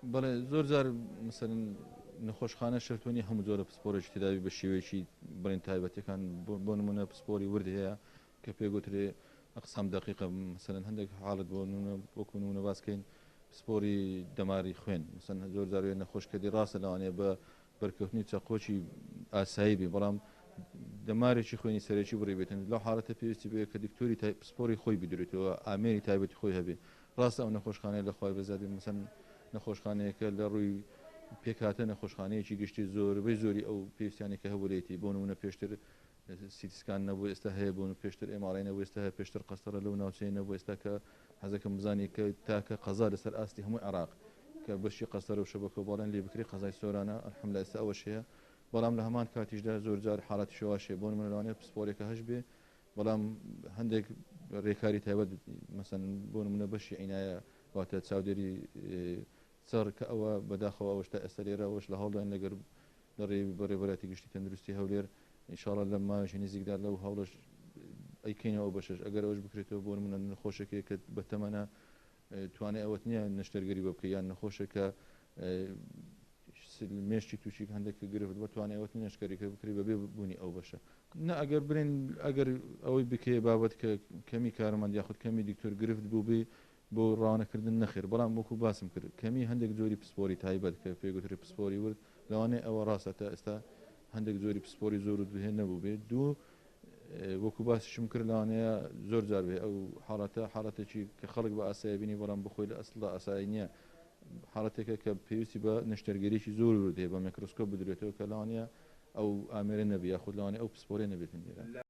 بەڵێ زۆر جار مثلن نەخۆشخانە شەرتوانی هەموو جۆرە پسپۆرێکی تداوی بە شێوەیەکی بڵێن تایبەتەکان بۆ نمونە پسپۆری ورد هەیە کە پێگوترێ ئەقسام دقیقە مثلەن هەندێک حاڵت بۆ وەکو نمونە باسکەین سپۆری دەماری خوێن مثلەن زۆر جاروێ نەخۆشکردی ڕاستە لەوانەیە بە بەرکەوتنی چەقۆکی ئاسایی بێ بەڵام دەمارێکی خوێنی سەرەکی بڕێ بێتن لەو حالەتە پێویستی بێ کە دکتۆری پسپۆری خۆی بدرێتەوە ئامێری تایبەتی خۆی هەبێ ڕاستە ئەو نەخۆشخانەیە لە خۆی بەزادی مثلەن نەخۆشخانەیەکە لە ڕووی پێکهاتە نەخۆشخانەیەکی گشتی زۆربەی زۆری ئەو پێویستیانێکە هەبولێتی بۆ نمونە پێشتر سیتیسکان نەبوو ئێستا هەیە بوون پێشتر ئێماڵی نەبوو ئێستا هەیە پێشتر قەستەرە لەو ناوچەی نەبوو ئێستا کە حەزەکەم بزانی کە تاکە قەزا لەسەر ئاستی هەمووی عێراق کە بەشی قەستەرە و شەبەکە باڵێن لێ بکری قەزای سۆرانە ئەلحەمدولیلا ئێستا ئەوەش هەیە بەڵام لە هەمان کاتیشدا زۆر جار حاڵەتی شێواشێ بۆ نمونە لەوانەیە پسپۆرێکە هەش بێ بەڵام هەندێک ڕێکاری تایبەت مەسەن بۆ نمونە بەشی عینایە واتە چاودێری چڕ کە ئەوە بەداخەوە ئەوشتا ئێستا لێرە ئەوش لە هەوڵدان لەگەر لە ڕێ بەڕێبەتی گشتی تەندروستی هەولێر ئینشاڵڵا لە ماوەی نزیکدا لەو هەوڵش ئەیکەینەوە بەشش ئەگەر ئەوش بکرێتەوە بۆ نمونە نەخۆشێکی کە بەتەمەنە توانێت ئەوەت نییە نەشتەرگەری بە بکە یان نەخۆشەکە مێشتی تووشی هەندێک گرفت بتوانێت ئەوەت نشکەریکە بکری بەبێ بوونی ئەو بەشە نە ئەگەر برێن ئەگەر ئەوەی بکێ بابەت کە کەمی کارمەند یاخود کەمی دیکتۆر گرفت بوو بێ بۆ ڕاوانەکردن نەخێر بەڵام وەکو باسم کرد کەمی هەندێک جۆری پسپۆری تایبەت کە پێگوتری پسپۆری ورد لەوانەیە ئەوە ڕاستە تا ئێستا هەندێک جۆری پسپۆری زۆر و دوهێ نەبوو بێت دوو وەکو باسیشم کرد لەوانەیە زۆر جار بێ ئەو حاڵەتە حاڵەتێکی کە خەڵک بە ئاسایی بینی بەڵام بخۆی لە ئەسڵدا ئاسایی نییە حاڵەتێکە کە پێویستی بە نەشتەرگەریی زۆر دێ بە میکرۆسکۆپ بدرێتەوە کە لەوانەیە ئەو ئامێرە نەبی یاخود لەوانەیە ئەو پسپۆرێ نەبێتن لێرە